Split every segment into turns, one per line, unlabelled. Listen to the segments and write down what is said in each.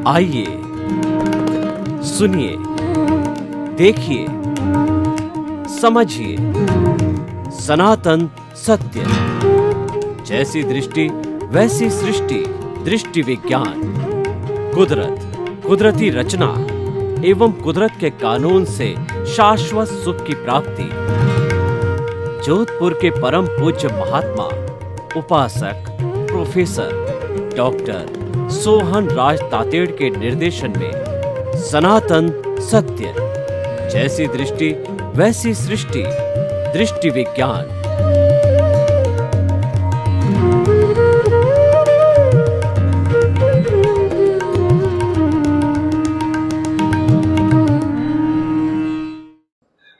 आइए सुनिए, देखिए, समझिए सनातन सत्य। जैसी दृष्टि वैसी सृष्टि, दृष्टि विज्ञान। कुदरत, कुदरती रचना एवं कुदरत के कानून से शाश्वत सुख की प्राप्ति। जोधपुर के परम पूज्य महात्मा उपासक प्रोफेसर डॉक्टर सोहन राज तातेड़ के निर्देशन में सनातन सत्य। जैसी दृष्टि वैसी सृष्टि, दृष्टि विज्ञान।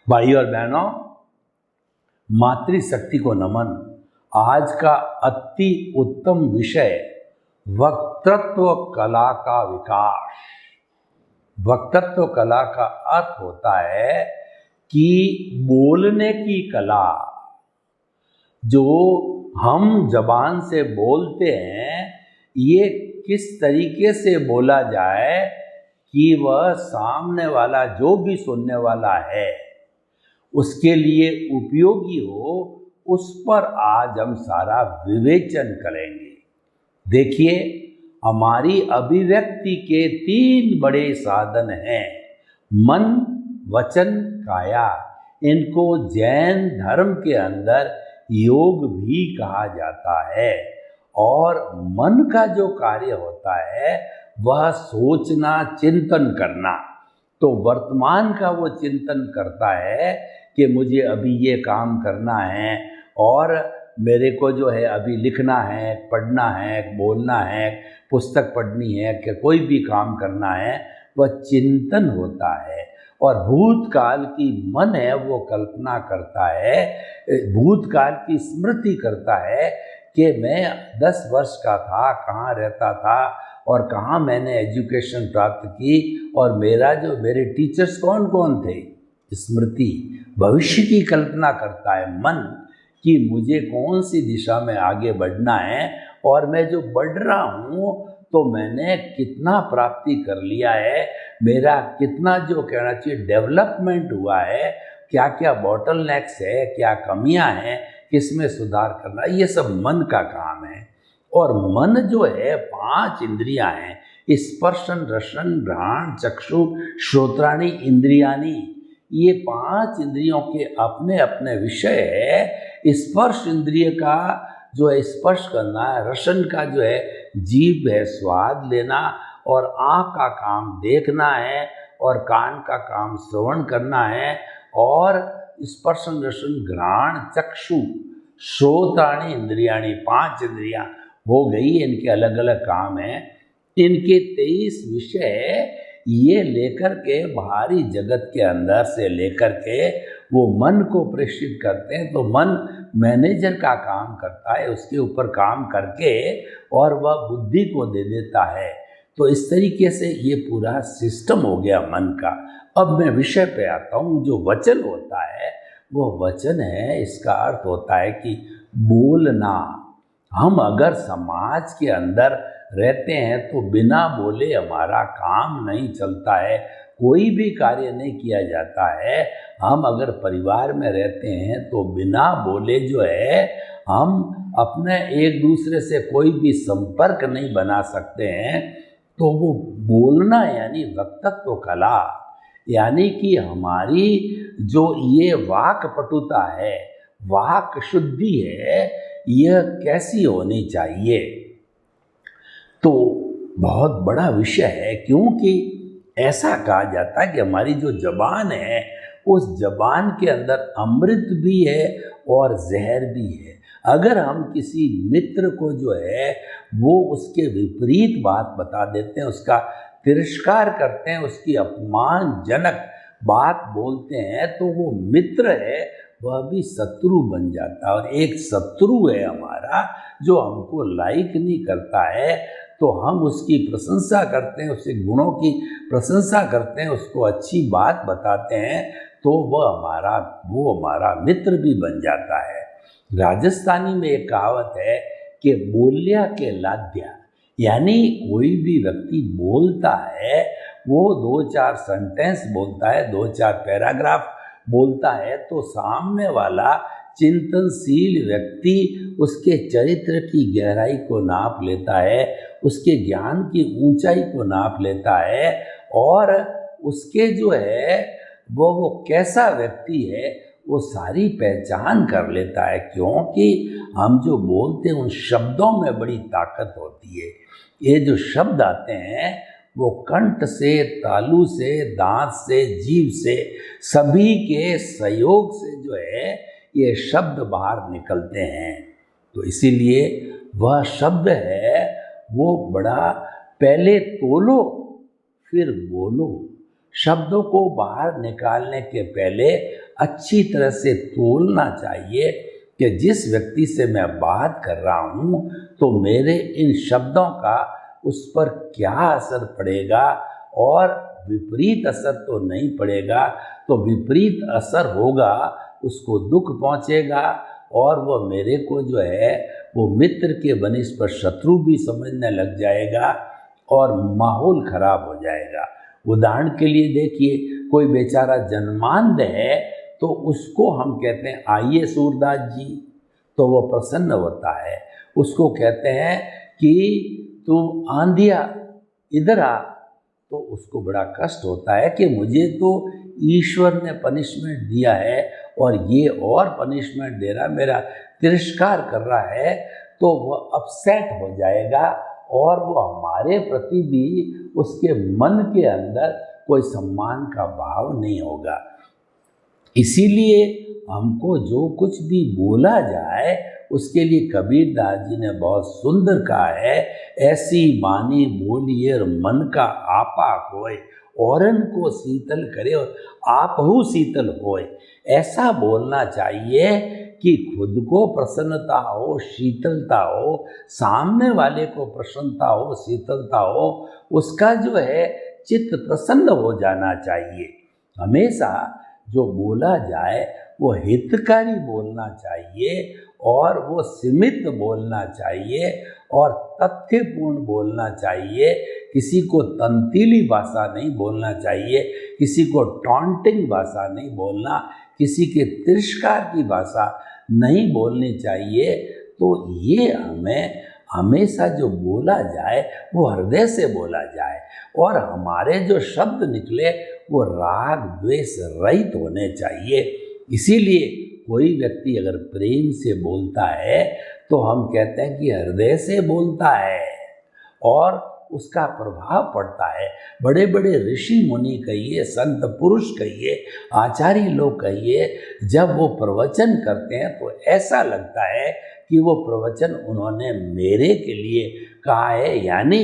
भाई और बहनों, मातृशक्ति को नमन। आज का अति उत्तम विषय वक्तृत्व कला का विकास। वक्तृत्व कला का अर्थ होता है कि बोलने की कला। जो हम जबान से बोलते हैं, ये किस तरीके से बोला जाए कि वह सामने वाला जो भी सुनने वाला है उसके लिए उपयोगी हो, उस पर आज हम सारा विवेचन करेंगे। देखिए, हमारी अभिव्यक्ति के 3 बड़े साधन हैं, मन, वचन, काया। इनको जैन धर्म के अंदर योग भी कहा जाता है। और मन का जो कार्य होता है वह सोचना, चिंतन करना। तो वर्तमान का वो चिंतन करता है कि मुझे अभी ये काम करना है और मेरे को जो है अभी लिखना है, पढ़ना है, बोलना है, पुस्तक पढ़नी है, कि कोई भी काम करना है, वह चिंतन होता है। और भूतकाल की मन है वो कल्पना करता है, भूतकाल की स्मृति करता है कि मैं 10 वर्ष का था, कहाँ रहता था और कहाँ मैंने एजुकेशन प्राप्त की और मेरे टीचर्स कौन कौन थे। स्मृति भविष्य की कल्पना करता है मन, कि मुझे कौन सी दिशा में आगे बढ़ना है और मैं जो बढ़ रहा हूँ तो मैंने कितना प्राप्ति कर लिया है, मेरा कितना जो कहना चाहिए डेवलपमेंट हुआ है, क्या क्या बॉटलनेक्स है, क्या कमियां हैं, किसमें सुधार करना, ये सब मन का काम है। और मन जो है 5 इंद्रियां हैं, स्पर्शन, रसन, घ्राण, चक्षु, श्रोत्राणि, इंद्रियाणि। ये 5 इंद्रियों के अपने अपने विषय है। स्पर्श इंद्रिय का जो है स्पर्श करना है, रसन का जो है जीभ है स्वाद लेना, और आँख का काम देखना है, और कान का काम श्रवण करना है, और स्पर्शन, रसन, घ्राण, चक्षु, श्रोत्राणि, इंद्रियाणि, 5 इंद्रियां हो गई। इनके अलग अलग काम हैं। इनके 23 विषय ये लेकर के बाहरी जगत के अंदर से लेकर के वो मन को प्रेषित करते हैं। तो मन मैनेजर का काम करता है, उसके ऊपर काम करके और वह बुद्धि को दे देता है। तो इस तरीके से ये पूरा सिस्टम हो गया मन का। अब मैं विषय पे आता हूँ। जो वचन होता है वो वचन है, इसका अर्थ होता है कि बोलना। हम अगर समाज के अंदर रहते हैं तो बिना बोले हमारा काम नहीं चलता है, कोई भी कार्य नहीं किया जाता है। हम अगर परिवार में रहते हैं तो बिना बोले जो है हम अपने एक दूसरे से कोई भी संपर्क नहीं बना सकते हैं। तो वो बोलना यानी वक्तत्व कला, यानी कि हमारी जो ये वाक पटुता है, वाक शुद्धि है, यह कैसी होनी चाहिए। तो बहुत बड़ा विषय है, क्योंकि ऐसा कहा जाता है कि हमारी जो जबान है उस जबान के अंदर अमृत भी है और जहर भी है। अगर हम किसी मित्र को जो है वो उसके विपरीत बात बता देते हैं, उसका तिरस्कार करते हैं, उसकी अपमानजनक बात बोलते हैं, तो वो मित्र है वह भी शत्रु बन जाता है। और एक शत्रु है हमारा जो हमको लाइक नहीं करता है, तो हम उसकी प्रशंसा करते हैं, उसके गुणों की प्रशंसा करते हैं, उसको अच्छी बात बताते हैं, तो वो हमारा मित्र भी बन जाता है। राजस्थानी में एक कहावत है कि बोल्या के लाद्या, यानी कोई भी व्यक्ति बोलता है, वो 2-4 सेंटेंस बोलता है, 2-4 पैराग्राफ बोलता है, तो सामने वाला चिंतनशील व्यक्ति उसके चरित्र की गहराई को नाप लेता है, उसके ज्ञान की ऊंचाई को नाप लेता है, और उसके जो है वो कैसा व्यक्ति है वो सारी पहचान कर लेता है। क्योंकि हम जो बोलते हैं उन शब्दों में बड़ी ताकत होती है। ये जो शब्द आते हैं वो कंठ से, तालू से, दांत से, जीभ से, सभी के सहयोग से जो है ये शब्द बाहर निकलते हैं। तो इसीलिए वह शब्द है वो बड़ा, पहले तोलो फिर बोलो। शब्दों को बाहर निकालने के पहले अच्छी तरह से तोलना चाहिए कि जिस व्यक्ति से मैं बात कर रहा हूँ तो मेरे इन शब्दों का उस पर क्या असर पड़ेगा, और विपरीत असर तो नहीं पड़ेगा। तो विपरीत असर होगा, उसको दुख पहुँचेगा, और वह मेरे को जो है वो मित्र के बनिश पर शत्रु भी समझने लग जाएगा, और माहौल खराब हो जाएगा। उदाहरण के लिए देखिए, कोई बेचारा जन्मांध है तो उसको हम कहते हैं आइए सूरदास जी, तो वो प्रसन्न होता है। उसको कहते हैं कि तुम आंधिया इधर आ, तो उसको बड़ा कष्ट होता है कि मुझे तो ईश्वर ने पनिशमेंट दिया है और ये और पनिशमेंट दे रहा, मेरा तिरस्कार कर रहा है, तो वह अपसेट हो जाएगा, और वो हमारे प्रति भी उसके मन के अंदर कोई सम्मान का भाव नहीं होगा। इसीलिए हमको जो कुछ भी बोला जाए उसके लिए कबीरदास जी ने बहुत सुंदर कहा है, ऐसी बानी बोलिए मन का आपा होए, औरन को शीतल करे और आपहु शीतल होए। ऐसा बोलना चाहिए कि खुद को प्रसन्नता हो, शीतलता हो, सामने वाले को प्रसन्नता हो, शीतलता हो, उसका जो है चित्त प्रसन्न हो जाना चाहिए। हमेशा जो बोला जाए वो हितकारी बोलना चाहिए, और वो सीमित बोलना चाहिए, और तथ्यपूर्ण बोलना चाहिए। किसी को तंतीली भाषा नहीं बोलना चाहिए, किसी को टॉन्टिंग भाषा नहीं बोलना, किसी के तिरस्कार की भाषा नहीं बोलनी चाहिए। तो ये हमें हमेशा जो बोला जाए वो हृदय से बोला जाए, और हमारे जो शब्द निकले वो राग द्वेष रहित होने चाहिए। इसीलिए कोई व्यक्ति अगर प्रेम से बोलता है तो हम कहते हैं कि हृदय से बोलता है, और उसका प्रभाव पड़ता है। बड़े बड़े ऋषि मुनि कहिए, संत पुरुष कहिए, आचार्य लोग कहिए, जब वो प्रवचन करते हैं तो ऐसा लगता है कि वो प्रवचन उन्होंने मेरे के लिए कहा है। यानी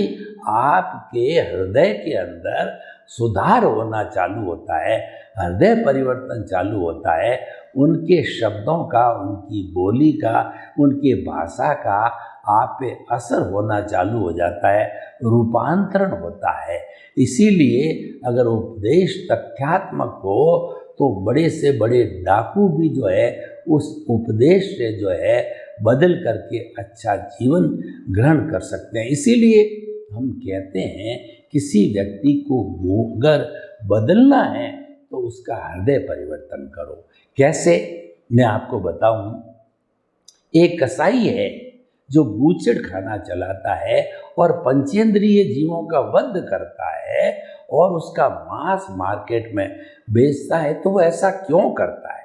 आपके हृदय के अंदर सुधार होना चालू होता है, हृदय परिवर्तन चालू होता है। उनके शब्दों का, उनकी बोली का, उनके भाषा का आप पे असर होना चालू हो जाता है, रूपांतरण होता है। इसीलिए अगर उपदेश तथ्यात्मक हो तो बड़े से बड़े डाकू भी जो है उस उपदेश से जो है बदल करके अच्छा जीवन ग्रहण कर सकते हैं। इसीलिए हम कहते हैं किसी व्यक्ति को अगर बदलना है तो उसका हृदय परिवर्तन करो। कैसे, मैं आपको बताऊं। एक कसाई है जो बूचड़ खाना चलाता है और पंचेंद्रिय जीवों का वध करता है और उसका मांस मार्केट में बेचता है। तो वो ऐसा क्यों करता है?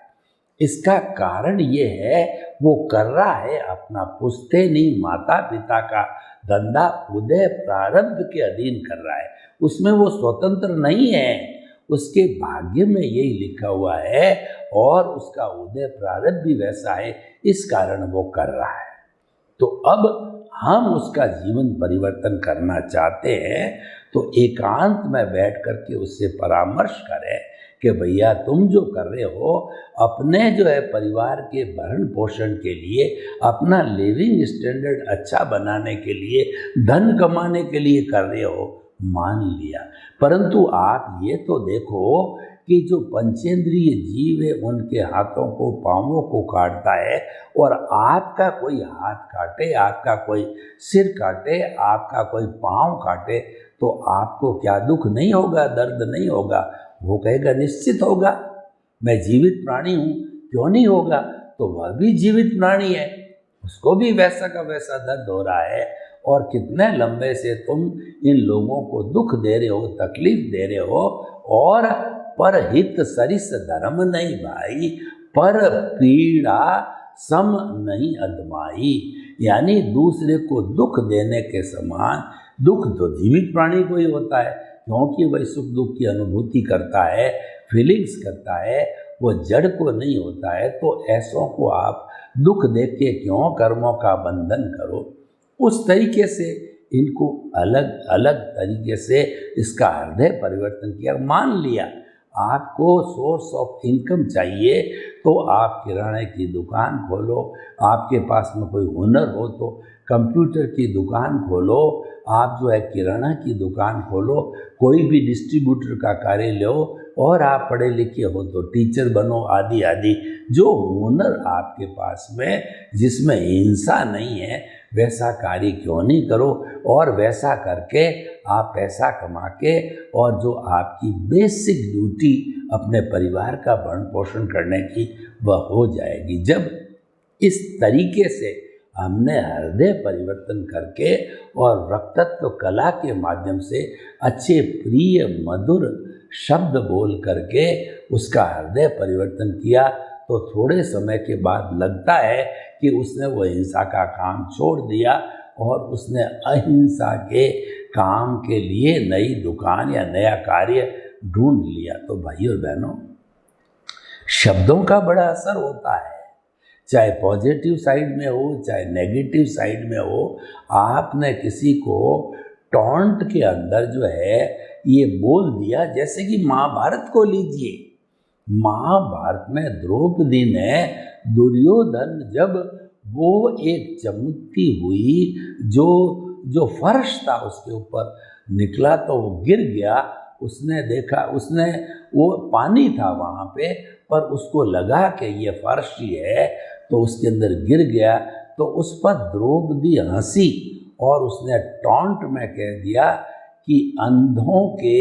इसका कारण ये है, वो कर रहा है अपना पुश्तैनी माता पिता का धंधा उदय प्रारब्ध के अधीन कर रहा है। उसमें वो स्वतंत्र नहीं है, उसके भाग्य में यही लिखा हुआ है और उसका उदय प्रारब्ध भी वैसा है, इस कारण वो कर रहा है। तो अब हम उसका जीवन परिवर्तन करना चाहते हैं तो एकांत में बैठ करके उससे परामर्श करें कि भैया तुम जो कर रहे हो अपने जो है परिवार के भरण पोषण के लिए, अपना लिविंग स्टैंडर्ड अच्छा बनाने के लिए, धन कमाने के लिए कर रहे हो, मान लिया। परंतु आप ये तो देखो कि जो पंचेंद्रिय जीव है उनके हाथों को पांवों को काटता है, और आपका कोई हाथ काटे, आपका कोई सिर काटे, आपका कोई पांव काटे, तो आपको क्या दुख नहीं होगा, दर्द नहीं होगा? वो कहेगा निश्चित होगा, मैं जीवित प्राणी हूँ, क्यों नहीं होगा? तो वह भी जीवित प्राणी है, उसको भी वैसा का वैसा दर्द हो रहा है। और कितने लंबे से तुम इन लोगों को दुख दे रहे हो, तकलीफ दे रहे हो, और परहित सरिस धर्म नहीं भाई, पर पीड़ा सम नहीं अदमाई। यानी दूसरे को दुख देने के समान दुख तो जीवित प्राणी को ही होता है, क्योंकि वह सुख दुख की अनुभूति करता है, फीलिंग्स करता है, वो जड़ को नहीं होता है। तो ऐसों को आप दुख दे के क्यों कर्मों का बंधन करो? उस तरीके से इनको अलग अलग तरीके से इसका हृदय परिवर्तन किया। मान लिया आपको सोर्स ऑफ इनकम चाहिए, तो आप किराने की दुकान खोलो, आपके पास में कोई हुनर हो तो कंप्यूटर की दुकान खोलो, आप जो है किराना की दुकान खोलो, कोई भी डिस्ट्रीब्यूटर का कार्य लो, और आप पढ़े लिखे हो तो टीचर बनो, आदि आदि। जो हुनर आपके पास में जिसमें हिंसा नहीं है, वैसा कार्य क्यों नहीं करो? और वैसा करके आप पैसा कमा के, और जो आपकी बेसिक ड्यूटी अपने परिवार का भरण पोषण करने की, वह हो जाएगी। जब इस तरीके से हमने हृदय परिवर्तन करके और वक्तत्व कला के माध्यम से अच्छे प्रिय मधुर शब्द बोल करके उसका हृदय परिवर्तन किया, तो थोड़े समय के बाद लगता है कि उसने वो हिंसा का काम छोड़ दिया और उसने अहिंसा के काम के लिए नई दुकान या नया कार्य ढूंढ लिया। तो भाइयों और बहनों, शब्दों का बड़ा असर होता है, चाहे पॉजिटिव साइड में हो चाहे नेगेटिव साइड में हो। आपने किसी को टॉन्ट के अंदर जो है ये बोल दिया, जैसे कि महाभारत को लीजिए, महाभारत में द्रौपदी ने दुर्योधन जब वो एक चमकती हुई जो फर्श था उसके ऊपर निकला तो वो गिर गया। उसने देखा, उसने वो पानी था वहाँ पे, पर उसको लगा कि ये फर्श ही है, तो उसके अंदर गिर गया। तो उस पर द्रौपदी हंसी और उसने टॉन्ट में कह दिया कि अंधों के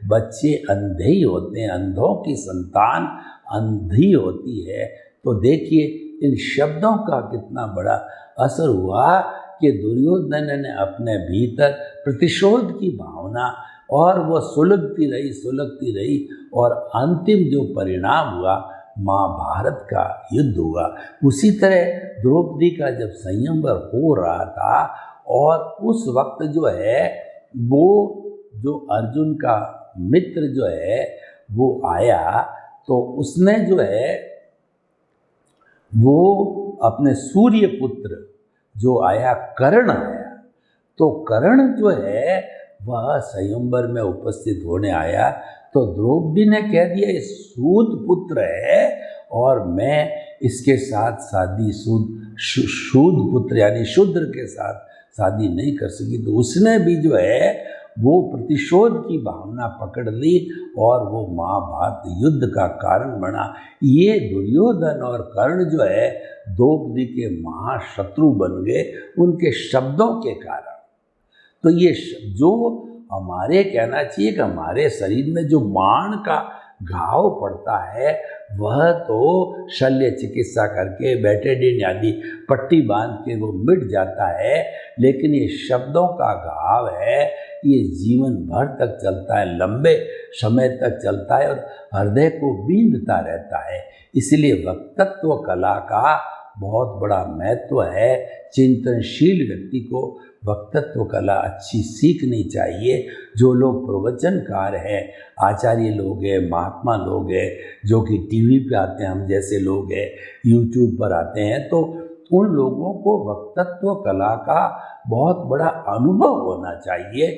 बच्चे अंधे ही होते हैं, अंधों की संतान अंधी होती है। तो देखिए इन शब्दों का कितना बड़ा असर हुआ कि दुर्योधन ने अपने भीतर प्रतिशोध की भावना, और वो सुलगती रही और अंतिम जो परिणाम हुआ महाभारत का युद्ध हुआ। उसी तरह द्रौपदी का जब संयमवर हो रहा था और उस वक्त जो है वो जो अर्जुन का मित्र जो है वो आया, तो उसने जो है वो अपने सूर्य पुत्र जो आया, कर्ण आया, तो कर्ण जो है वह स्वयंवर में उपस्थित होने आया। तो द्रौपदी ने कह दिया ये सूत पुत्र है और मैं इसके साथ शादी शूद पुत्र यानी शूद्र के साथ शादी नहीं कर सकी। तो उसने भी जो है वो प्रतिशोध की भावना पकड़ ली और वो महाभारत युद्ध का कारण बना। ये दुर्योधन और कर्ण जो है द्रौपदी के महाशत्रु बन गए उनके शब्दों के कारण। तो ये जो हमारे कहना चाहिए कि हमारे शरीर में जो बाण का घाव पड़ता है वह तो शल्य चिकित्सा करके बेटाडीन आदि पट्टी बांध के वो मिट जाता है, लेकिन ये शब्दों का घाव है, ये जीवन भर तक चलता है, लंबे समय तक चलता है और हृदय को बींधता रहता है। इसलिए वक्तत्व कला का बहुत बड़ा महत्व है। चिंतनशील व्यक्ति को वक्तत्व कला अच्छी सीखनी चाहिए। जो लोग प्रवचनकार हैं, आचार्य लोग हैं, महात्मा लोग हैं, जो कि टीवी पे आते हैं, हम जैसे लोग हैं, यूट्यूब पर आते हैं, तो उन लोगों को वक्तत्व कला का बहुत बड़ा अनुभव होना चाहिए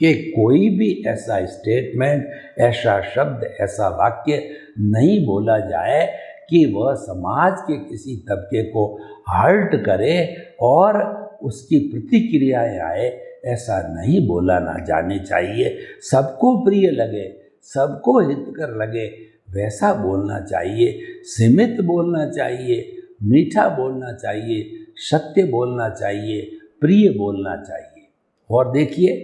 कि कोई भी ऐसा स्टेटमेंट, ऐसा शब्द, ऐसा वाक्य नहीं बोला जाए कि वह समाज के किसी तबके को हर्ट करे और उसकी प्रतिक्रियाएं आए। ऐसा नहीं बोला ना जाने चाहिए। सबको प्रिय लगे, सबको हितकर लगे वैसा बोलना चाहिए, सीमित बोलना चाहिए, मीठा बोलना चाहिए, सत्य बोलना चाहिए, प्रिय बोलना चाहिए। और देखिए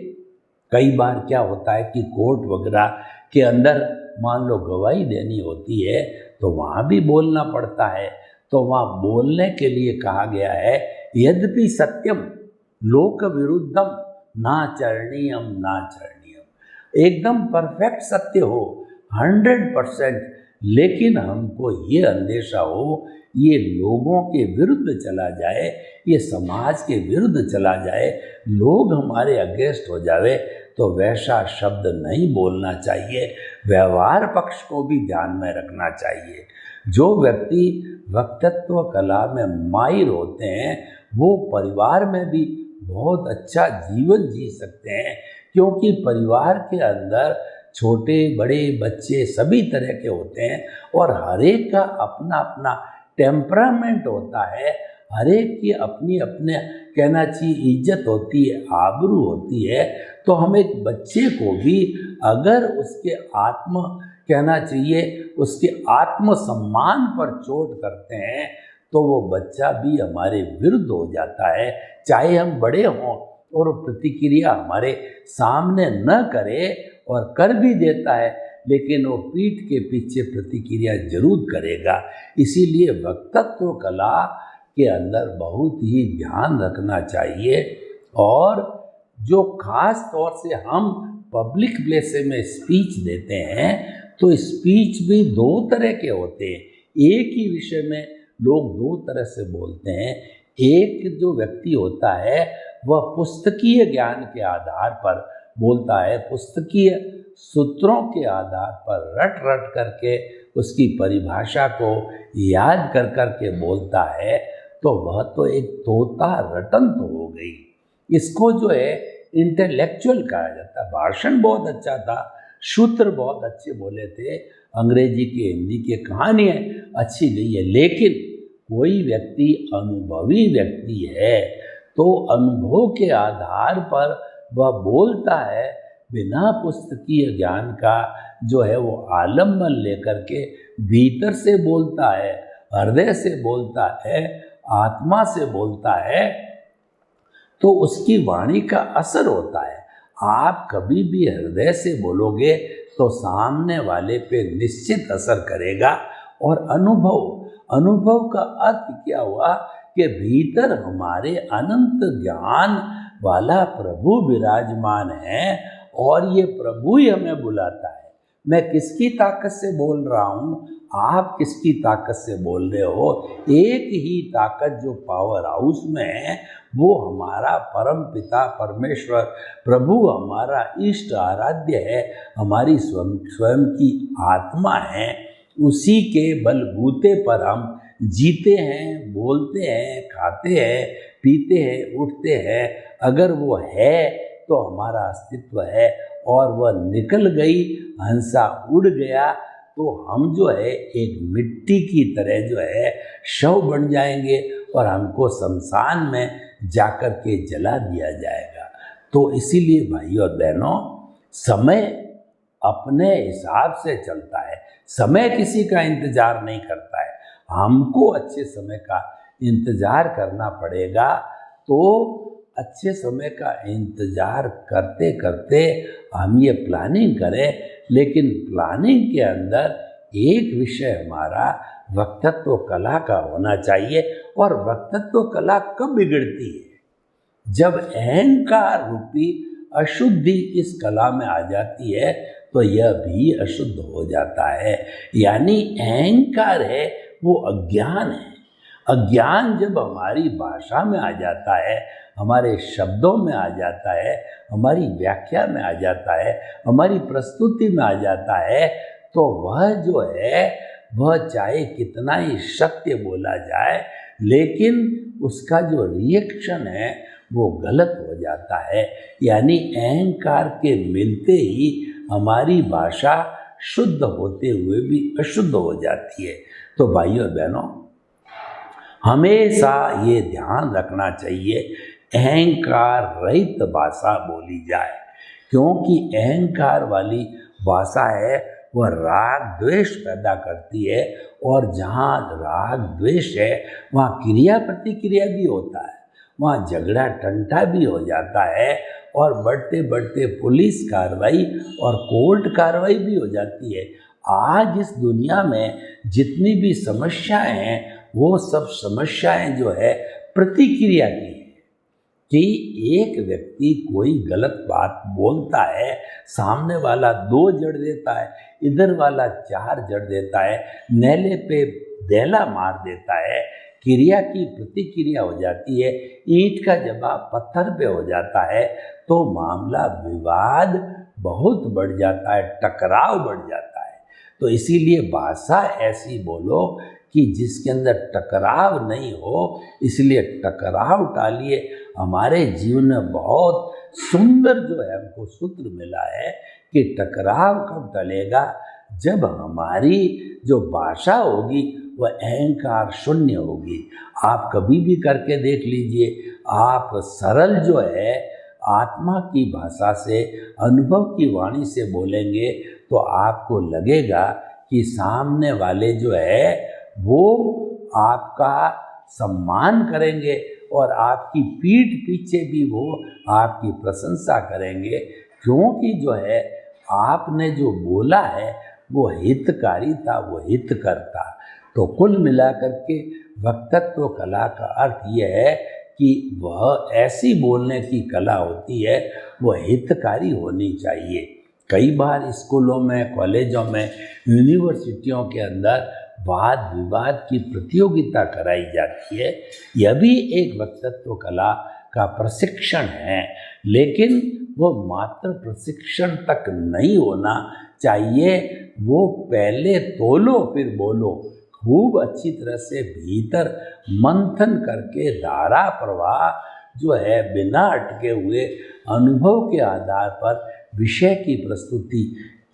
कई बार क्या होता है कि कोर्ट वगैरह के अंदर मान लो गवाही देनी होती है तो वहाँ भी बोलना पड़ता है। तो वहाँ बोलने के लिए कहा गया है यद्यपि सत्यम लोक विरुद्धम नाचरणीयम नाचरणीयम, एकदम परफेक्ट सत्य हो 100%, लेकिन हमको ये अंदेशा हो ये लोगों के विरुद्ध चला जाए, ये समाज के विरुद्ध चला जाए, लोग हमारे अगेंस्ट हो जावे, तो वैसा शब्द नहीं बोलना चाहिए। व्यवहार पक्ष को भी ध्यान में रखना चाहिए। जो व्यक्ति वक्तत्व कला में माहिर होते हैं वो परिवार में भी बहुत अच्छा जीवन जी सकते हैं, क्योंकि परिवार के अंदर छोटे बड़े बच्चे सभी तरह के होते हैं और हर एक का अपना अपना टेम्परामेंट होता है, हर एक की अपनी अपने कहना चाहिए इज्जत होती है, आबरू होती है। तो हम एक बच्चे को भी अगर उसके कहना चाहिए उसके आत्मसम्मान पर चोट करते हैं तो वो बच्चा भी हमारे विरुद्ध हो जाता है, चाहे हम बड़े हों और प्रतिक्रिया हमारे सामने न करे और कर भी देता है, लेकिन वो पीठ के पीछे प्रतिक्रिया जरूर करेगा। इसीलिए वक्तत्व कला के अंदर बहुत ही ध्यान रखना चाहिए। और जो खास तौर से हम पब्लिक प्लेस में स्पीच देते हैं तो स्पीच भी दो तरह के होते हैं। एक ही विषय में लोग दो तरह से बोलते हैं। एक जो व्यक्ति होता है वह पुस्तकीय ज्ञान के आधार पर बोलता है, पुस्तकीय सूत्रों के आधार पर रट रट करके उसकी परिभाषा को याद कर कर के बोलता है, तो वह तो एक तोता रटन तो हो गई। इसको जो है इंटेलेक्चुअल कहा जाता है। भाषण बहुत अच्छा था, सूत्र बहुत अच्छे बोले थे, अंग्रेजी के हिंदी के कहानियाँ अच्छी गई है, लेकिन कोई व्यक्ति अनुभवी व्यक्ति है तो अनुभव के आधार पर वह बोलता है, बिना पुस्तकीय ज्ञान का जो है वो आलम्बन लेकर के भीतर से बोलता है, हृदय से बोलता है, आत्मा से बोलता है, तो उसकी वाणी का असर होता है। आप कभी भी हृदय से बोलोगे तो सामने वाले पे निश्चित असर करेगा। और अनुभव का अर्थ क्या हुआ कि भीतर हमारे अनंत ज्ञान वाला प्रभु विराजमान है और ये प्रभु ही हमें बुलाता है। मैं किसकी ताकत से बोल रहा हूँ, आप किसकी ताकत से बोल रहे हो? एक ही ताकत जो पावर हाउस में है वो हमारा परम पिता परमेश्वर प्रभु हमारा इष्ट आराध्य है, हमारी स्वयं की आत्मा है। उसी के बलबूते पर हम जीते हैं, बोलते हैं, खाते हैं, पीते हैं, उठते हैं। अगर वो है तो हमारा अस्तित्व है, और वह निकल गई, हंसा उड़ गया, तो हम जो है एक मिट्टी की तरह जो है शव बन जाएंगे और हमको शमशान में जाकर के जला दिया जाएगा। तो इसीलिए भाई और बहनों, समय अपने हिसाब से चलता है, समय किसी का इंतजार नहीं करता है। हमको अच्छे समय का इंतजार करना पड़ेगा। तो अच्छे समय का इंतजार करते करते हम ये प्लानिंग करें, लेकिन प्लानिंग के अंदर एक विषय हमारा वक्तत्व कला का होना चाहिए। और वक्तत्व कला कब बिगड़ती है? जब अहंकार रूपी अशुद्धि इस कला में आ जाती है तो यह भी अशुद्ध हो जाता है। यानी अहंकार है वो अज्ञान है। अज्ञान जब हमारी भाषा में आ जाता है, हमारे शब्दों में आ जाता है, हमारी व्याख्या में आ जाता है, हमारी प्रस्तुति में आ जाता है, तो वह जो है वह चाहे कितना ही सत्य बोला जाए, लेकिन उसका जो रिएक्शन है वो गलत हो जाता है। यानी अहंकार के मिलते ही हमारी भाषा शुद्ध होते हुए भी अशुद्ध हो जाती है। तो भाइयों और बहनों, हमेशा ये ध्यान रखना चाहिए अहंकार रहित भाषा बोली जाए, क्योंकि अहंकार वाली भाषा है वह राग द्वेष पैदा करती है, और जहाँ राग द्वेष है वहाँ क्रिया प्रतिक्रिया भी होता है, वहाँ झगड़ा टंटा भी हो जाता है, और बढ़ते बढ़ते पुलिस कार्रवाई और कोर्ट कार्रवाई भी हो जाती है। आज इस दुनिया में जितनी भी समस्याएं हैं वो सब समस्याएं जो है प्रतिक्रिया की है, कि एक व्यक्ति कोई गलत बात बोलता है, सामने वाला 2 जड़ देता है, इधर वाला 4 जड़ देता है, नेले पे देला मार देता है, क्रिया की प्रतिक्रिया हो जाती है, ईंट का जवाब पत्थर पे हो जाता है, तो मामला विवाद बहुत बढ़ जाता है, टकराव बढ़ जाता है। तो इसीलिए भाषा ऐसी बोलो कि जिसके अंदर टकराव नहीं हो, इसलिए टकराव टालिए। हमारे जीवन में बहुत सुंदर जो है हमको सूत्र मिला है कि टकराव कब टलेगा, जब हमारी जो भाषा होगी वह अहंकार शून्य होगी। आप कभी भी करके देख लीजिए, आप सरल जो है आत्मा की भाषा से, अनुभव की वाणी से बोलेंगे तो आपको लगेगा कि सामने वाले जो है वो आपका सम्मान करेंगे, और आपकी पीठ पीछे भी वो आपकी प्रशंसा करेंगे, क्योंकि जो है आपने जो बोला है वो हितकारी था, वो हितकर था। तो कुल मिलाकर के वक्तत्व कला का अर्थ यह है कि वह ऐसी बोलने की कला होती है, वह हितकारी होनी चाहिए। कई बार स्कूलों में, कॉलेजों में, यूनिवर्सिटियों के अंदर वाद विवाद की प्रतियोगिता कराई जाती है। यह भी एक वक्तत्व कला का प्रशिक्षण है, लेकिन वो मात्र प्रशिक्षण तक नहीं होना चाहिए। वो पहले तोलो फिर बोलो, खूब अच्छी तरह से भीतर मंथन करके धारा प्रवाह जो है बिना अटके हुए अनुभव के आधार पर विषय की प्रस्तुति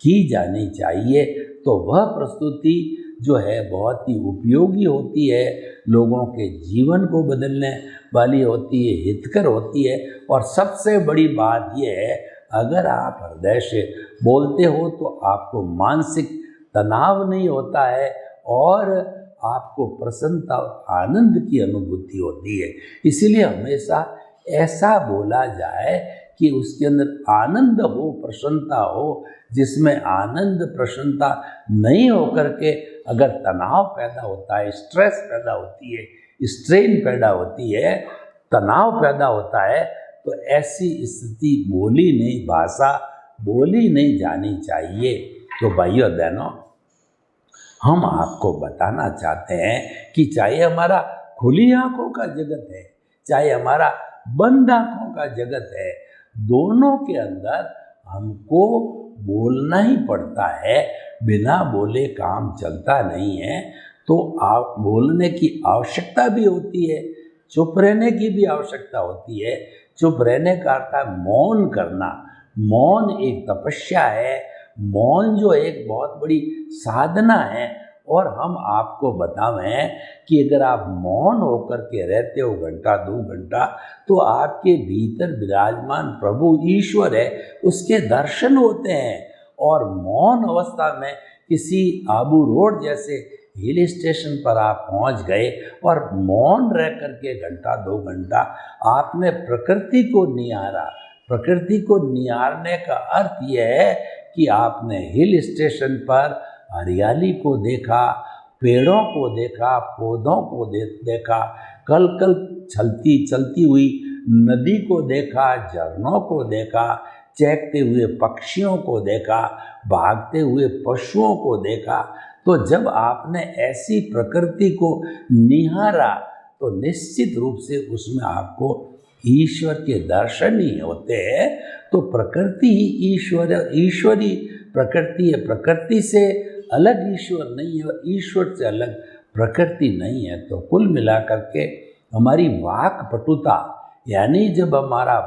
की जानी चाहिए। तो वह प्रस्तुति जो है बहुत ही उपयोगी होती है, लोगों के जीवन को बदलने वाली होती है, हितकर होती है। और सबसे बड़ी बात यह है, अगर आप हृदय से बोलते हो तो आपको मानसिक तनाव नहीं होता है, और आपको प्रसन्नता और आनंद की अनुभूति होती है। इसीलिए हमेशा ऐसा बोला जाए कि उसके अंदर आनंद हो, प्रसन्नता हो। जिसमें आनंद प्रसन्नता नहीं होकर के अगर तनाव पैदा होता है, स्ट्रेस पैदा होती है, स्ट्रेन पैदा होती है, तनाव पैदा होता है, तो ऐसी स्थिति बोली नहीं, भाषा बोली नहीं जानी चाहिए। तो भाइयों बहनों, हम आपको बताना चाहते हैं कि चाहे हमारा खुली आंखों का जगत है, चाहे हमारा बंद आंखों का जगत है, दोनों के अंदर हमको बोलना ही पड़ता है। बिना बोले काम चलता नहीं है। तो आप बोलने की आवश्यकता भी होती है, चुप रहने की भी आवश्यकता होती है। चुप रहने का अर्थ है मौन करना। मौन एक तपस्या है, मौन जो एक बहुत बड़ी साधना है। और हम आपको बतावें कि अगर आप मौन होकर के रहते हो घंटा 2 घंटा, तो आपके भीतर विराजमान प्रभु ईश्वर है, उसके दर्शन होते हैं। और मौन अवस्था में किसी आबू रोड जैसे हिल स्टेशन पर आप पहुंच गए और मौन रह करके घंटा 2 घंटा आपने प्रकृति को निहारा। प्रकृति को निहारने का अर्थ यह है कि आपने हिल स्टेशन पर हरियाली को देखा, पेड़ों को देखा, पौधों को देखा, कल कल चलती हुई नदी को देखा, झरनों को देखा, चहकते हुए पक्षियों को देखा, भागते हुए पशुओं को देखा। तो जब आपने ऐसी प्रकृति को निहारा तो निश्चित रूप से उसमें आपको ईश्वर के दर्शन ही होते हैं। तो प्रकृति ही ईश्वरी प्रकृति है, प्रकृति से अलग ईश्वर नहीं है और ईश्वर से अलग प्रकृति नहीं है। तो कुल मिलाकर के हमारी वाक पटुता, यानी जब हमारा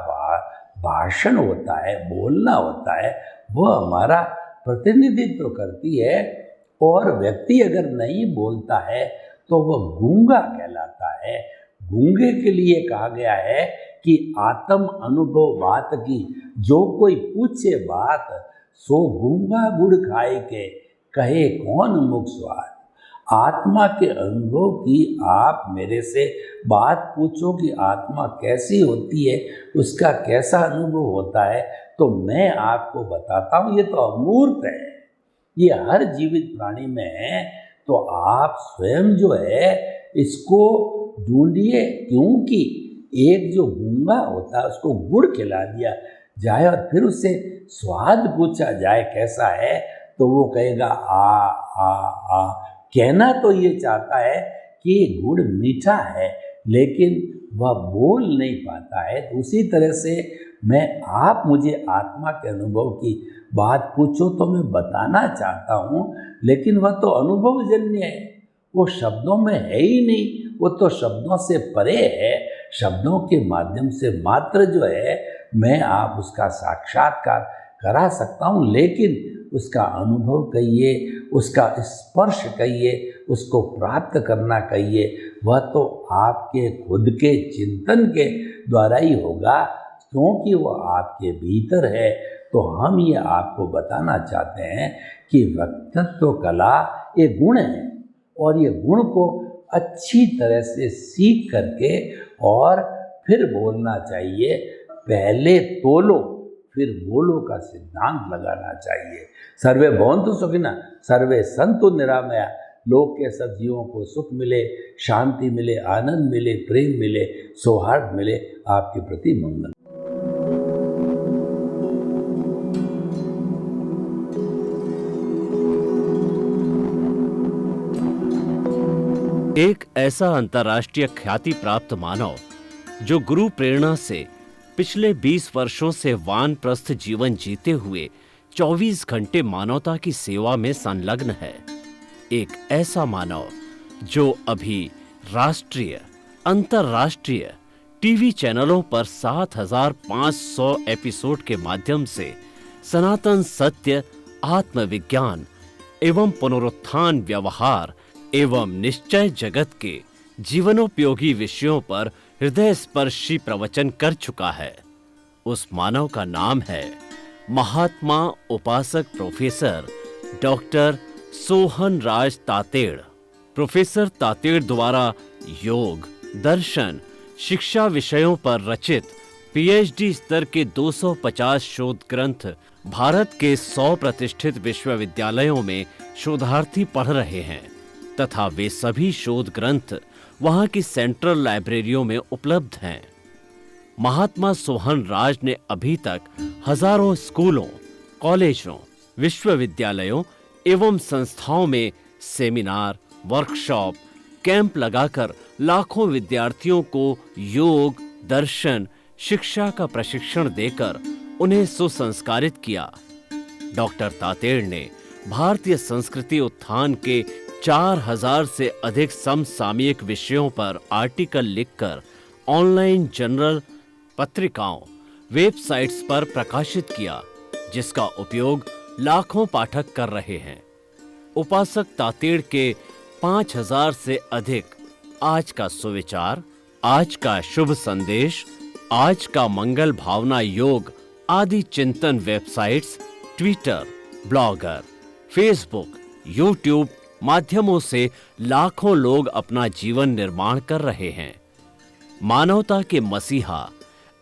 भाषण होता है, बोलना होता है, वह हमारा प्रतिनिधित्व करती है। और व्यक्ति अगर नहीं बोलता है तो वह गूंगा कहलाता है। गूंगे के लिए कहा गया है कि आत्म अनुभव बात की, जो कोई पूछे बात सो गूंगा गुड़ खाए के कहे कौन मुख स्वाद। आत्मा के अनुभव की आप मेरे से बात पूछो कि आत्मा कैसी होती है, उसका कैसा अनुभव होता है, तो मैं आपको बताता हूँ। ये तो अमूर्त है, ये हर जीवित प्राणी में है। तो आप स्वयं जो है इसको ढूंढिए, क्योंकि एक जो गूंगा होता है उसको गुड़ खिला दिया जाए और फिर उससे स्वाद पूछा जाए कैसा है, तो वो कहेगा आ। कहना तो ये चाहता है कि गुड़ मीठा है, लेकिन वह बोल नहीं पाता है। तो उसी तरह से आप मुझे आत्मा के अनुभव की बात पूछो तो मैं बताना चाहता हूँ, लेकिन वह तो अनुभवजन्य है, वो शब्दों में है ही नहीं, वो तो शब्दों से परे है। शब्दों के माध्यम से मात्र जो है मैं आप उसका साक्षात्कार करा सकता हूँ, लेकिन उसका अनुभव कहिए, उसका स्पर्श कहिए, उसको प्राप्त करना कहिए, वह तो आपके खुद के चिंतन के द्वारा ही होगा, क्योंकि वह आपके भीतर है। तो हम ये आपको बताना चाहते हैं कि वक्तृत्व कला एक गुण है, और ये गुण को अच्छी तरह से सीख करके और फिर बोलना चाहिए। पहले तोलो फिर बोलो का सिद्धांत लगाना चाहिए। सर्वे भवन्तु सुखिनः, सर्वे सन्तु निरामया। लोक के सब जीवों को सुख मिले, शांति मिले, आनंद मिले, प्रेम मिले, सौहार्द मिले। आपके प्रति मंगल।
एक ऐसा अंतर्राष्ट्रीय ख्याति प्राप्त मानव जो गुरु प्रेरणा से पिछले 20 वर्षों से वानप्रस्थ जीवन जीते हुए 24 घंटे मानवता की सेवा में संलग्न है। एक ऐसा मानव जो अभी राष्ट्रीय, अंतर्राष्ट्रीय टीवी चैनलों पर 7,500 एपिसोड के माध्यम से सनातन सत्य, आत्मविज्ञान एवं पुनरुत्थान, व्यवहार एवं निश्चय जगत के जीवनोपयोगी विषयों पर हृदय स्पर्शी प्रवचन कर चुका है। उस मानव का नाम है महात्मा उपासक प्रोफेसर डॉक्टर सोहन राज तातेड़। प्रोफेसर तातेड़ द्वारा योग, दर्शन, शिक्षा विषयों पर रचित पीएचडी स्तर के 250 शोध ग्रंथ भारत के 100 प्रतिष्ठित विश्वविद्यालयों में शोधार्थी पढ़ रहे हैं, तथा वे सभी शोध ग्रंथ वहां की सेंट्रल लाइब्रेरियों में उपलब्ध हैं। महात्मा सोहन राज ने अभी तक हजारों स्कूलों, कॉलेजों, विश्वविद्यालयों एवं संस्थाओं में सेमिनार, वर्कशॉप, कैंप लगाकर लाखों विद्यार्थियों को योग, दर्शन, शिक्षा का प्रशिक्षण देकर उन्हें सुसंस्कारित किया। डॉक्टर तातेड़ ने भारतीय संस्कृति उत्थान के 4000 से अधिक समसामयिक विषयों पर आर्टिकल लिखकर ऑनलाइन जर्नल, पत्रिकाओं, वेबसाइट्स पर प्रकाशित किया, जिसका उपयोग लाखों पाठक कर रहे हैं। उपासक तातेड़ के 5000 से अधिक आज का सुविचार, आज का शुभ संदेश, आज का मंगल भावना योग आदि चिंतन websites, Twitter, blogger, Facebook, YouTube माध्यमों से लाखों लोग अपना जीवन निर्माण कर रहे हैं। मानवता के मसीहा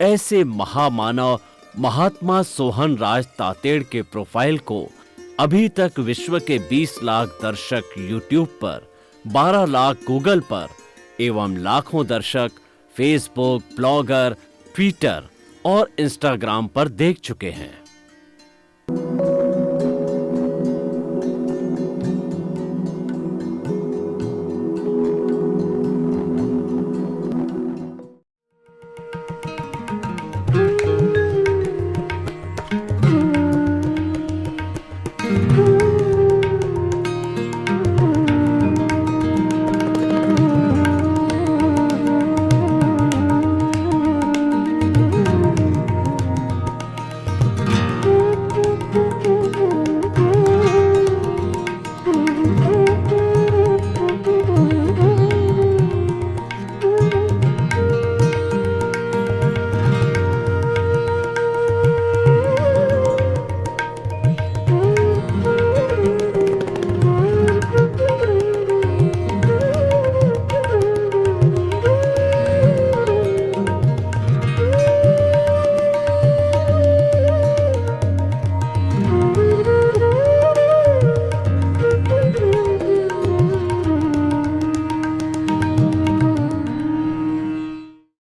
ऐसे महामानव महात्मा सोहन राज तातेड़ के प्रोफाइल को अभी तक विश्व के 20 लाख दर्शक यूट्यूब पर, 12 लाख गूगल पर एवं लाखों दर्शक फेसबुक, ब्लॉगर, ट्विटर और इंस्टाग्राम पर देख चुके हैं।